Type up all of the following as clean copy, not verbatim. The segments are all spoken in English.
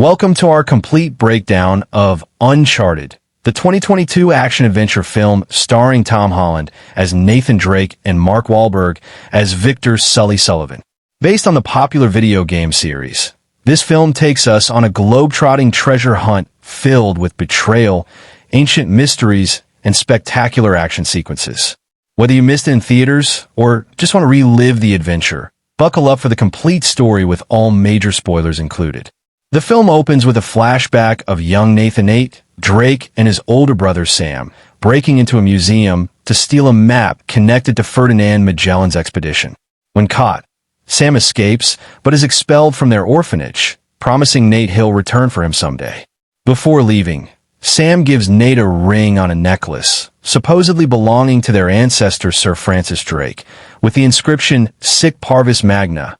Welcome to our complete breakdown of Uncharted, the 2022 action-adventure film starring Tom Holland as Nathan Drake and Mark Wahlberg as Victor Sully Sullivan. Based on the popular video game series, this film takes us on a globe-trotting treasure hunt filled with betrayal, ancient mysteries, and spectacular action sequences. Whether you missed it in theaters or just want to relive the adventure, buckle up for the complete story with all major spoilers included. The film opens with a flashback of young Nathan Drake and his older brother Sam breaking into a museum to steal a map connected to Ferdinand Magellan's expedition. When caught, Sam escapes but is expelled from their orphanage, promising Nate he'll return for him someday. Before leaving, Sam gives Nate a ring on a necklace, supposedly belonging to their ancestor Sir Francis Drake, with the inscription Sic Parvis Magna,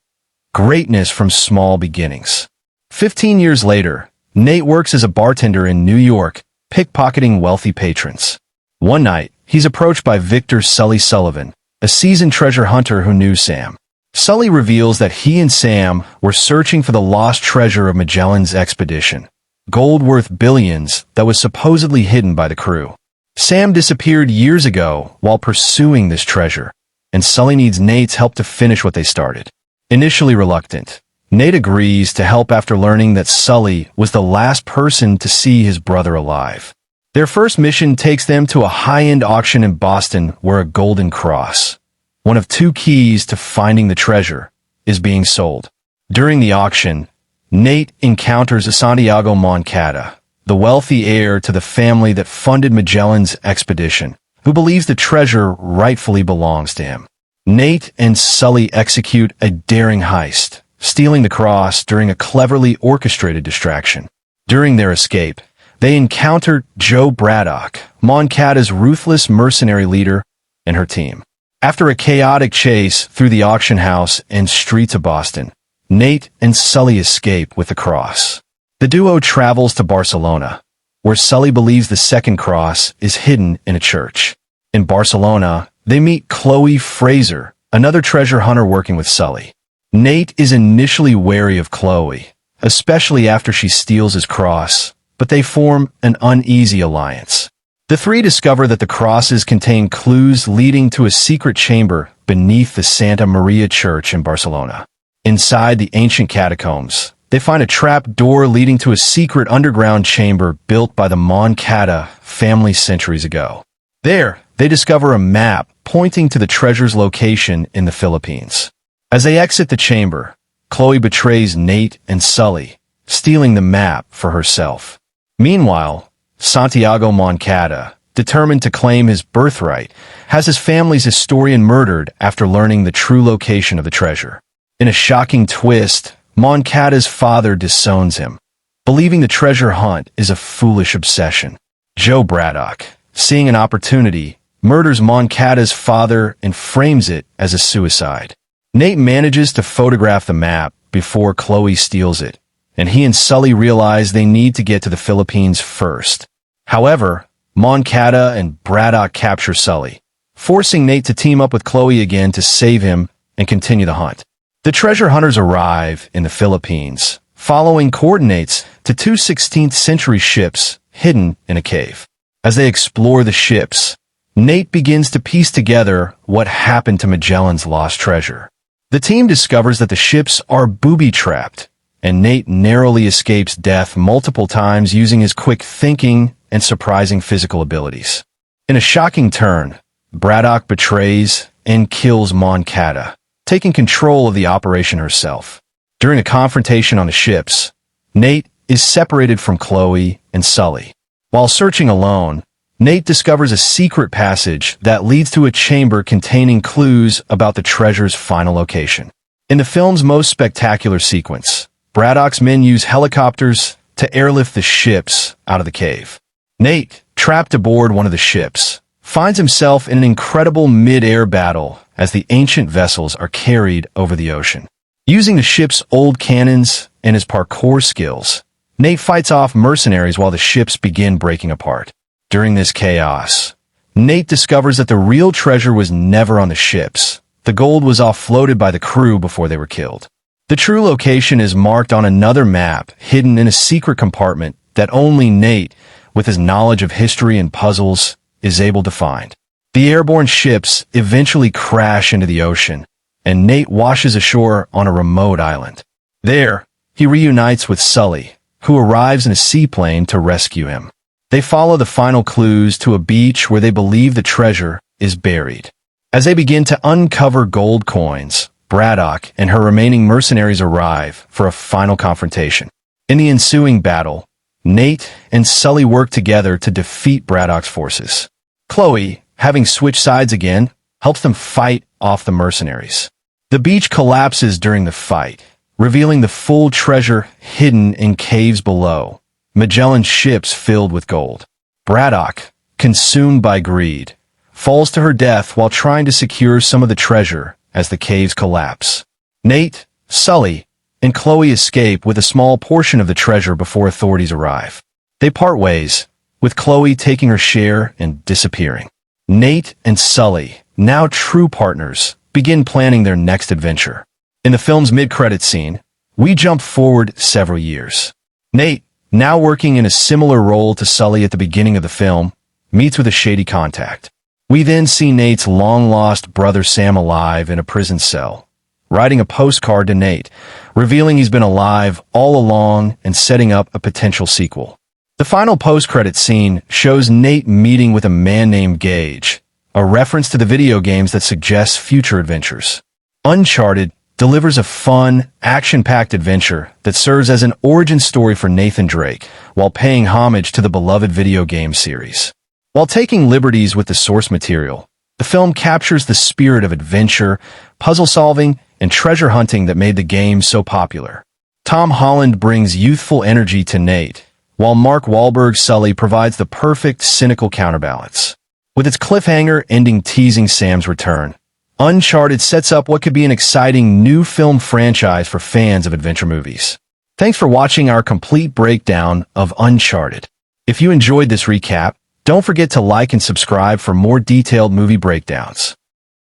greatness from small beginnings. 15 years later, Nate works as a bartender in New York, pickpocketing wealthy patrons. One night, he's approached by Victor Sully Sullivan, a seasoned treasure hunter who knew Sam. Sully reveals that he and Sam were searching for the lost treasure of Magellan's expedition, gold worth billions that was supposedly hidden by the crew. Sam disappeared years ago while pursuing this treasure, and Sully needs Nate's help to finish what they started. Initially reluctant, Nate agrees to help after learning that Sully was the last person to see his brother alive. Their first mission takes them to a high-end auction in Boston where a golden cross, one of two keys to finding the treasure, is being sold. During the auction, Nate encounters Santiago Moncada, the wealthy heir to the family that funded Magellan's expedition, who believes the treasure rightfully belongs to him. Nate and Sully execute a daring heist, stealing the cross during a cleverly orchestrated distraction. During their escape, they encounter Jo Braddock, Moncada's ruthless mercenary leader, and her team. After a chaotic chase through the auction house and streets of Boston, Nate and Sully escape with the cross. The duo travels to Barcelona, where Sully believes the second cross is hidden in a church. In Barcelona, they meet Chloe Fraser, another treasure hunter working with Sully. Nate is initially wary of Chloe, especially after she steals his cross, but they form an uneasy alliance. The three discover that the crosses contain clues leading to a secret chamber beneath the Santa Maria Church in Barcelona. Inside the ancient catacombs, they find a trap door leading to a secret underground chamber built by the Moncada family centuries ago. There, they discover a map pointing to the treasure's location in the Philippines. As they exit the chamber, Chloe betrays Nate and Sully, stealing the map for herself. Meanwhile, Santiago Moncada, determined to claim his birthright, has his family's historian murdered after learning the true location of the treasure. In a shocking twist, Moncada's father disowns him, believing the treasure hunt is a foolish obsession. Jo Braddock, seeing an opportunity, murders Moncada's father and frames it as a suicide. Nate manages to photograph the map before Chloe steals it, and he and Sully realize they need to get to the Philippines first. However, Moncada and Braddock capture Sully, forcing Nate to team up with Chloe again to save him and continue the hunt. The treasure hunters arrive in the Philippines, following coordinates to two 16th century ships hidden in a cave. As they explore the ships, Nate begins to piece together what happened to Magellan's lost treasure. The team discovers that the ships are booby-trapped, and Nate narrowly escapes death multiple times using his quick thinking and surprising physical abilities. In a shocking turn, Braddock betrays and kills Moncada, taking control of the operation herself. During a confrontation on the ships, Nate is separated from Chloe and Sully. While searching alone, Nate discovers a secret passage that leads to a chamber containing clues about the treasure's final location. In the film's most spectacular sequence, Braddock's men use helicopters to airlift the ships out of the cave. Nate, trapped aboard one of the ships, finds himself in an incredible mid-air battle as the ancient vessels are carried over the ocean. Using the ship's old cannons and his parkour skills, Nate fights off mercenaries while the ships begin breaking apart. During this chaos, Nate discovers that the real treasure was never on the ships. The gold was offloaded by the crew before they were killed. The true location is marked on another map, hidden in a secret compartment that only Nate, with his knowledge of history and puzzles, is able to find. The airborne ships eventually crash into the ocean, and Nate washes ashore on a remote island. There, he reunites with Sully, who arrives in a seaplane to rescue him. They follow the final clues to a beach where they believe the treasure is buried. As they begin to uncover gold coins, Braddock and her remaining mercenaries arrive for a final confrontation. In the ensuing battle, Nate and Sully work together to defeat Braddock's forces. Chloe, having switched sides again, helps them fight off the mercenaries. The beach collapses during the fight, revealing the full treasure hidden in caves below. Magellan's ships filled with gold. Braddock, consumed by greed, falls to her death while trying to secure some of the treasure as the caves collapse. Nate, Sully, and Chloe escape with a small portion of the treasure before authorities arrive. They part ways, with Chloe taking her share and disappearing. Nate and Sully, now true partners, begin planning their next adventure. In the film's mid-credits scene, we jump forward several years. Nate, now working in a similar role to Sully at the beginning of the film, meets with a shady contact. We then see Nate's long-lost brother Sam alive in a prison cell, writing a postcard to Nate, revealing he's been alive all along and setting up a potential sequel. The final post-credits scene shows Nate meeting with a man named Gage, a reference to the video games that suggests future adventures. Uncharted delivers a fun, action-packed adventure that serves as an origin story for Nathan Drake while paying homage to the beloved video game series. While taking liberties with the source material, the film captures the spirit of adventure, puzzle-solving, and treasure hunting that made the game so popular. Tom Holland brings youthful energy to Nate, while Mark Wahlberg's Sully provides the perfect cynical counterbalance. With its cliffhanger ending teasing Sam's return, Uncharted sets up what could be an exciting new film franchise for fans of adventure movies. Thanks for watching our complete breakdown of Uncharted. If you enjoyed this recap, don't forget to like and subscribe for more detailed movie breakdowns.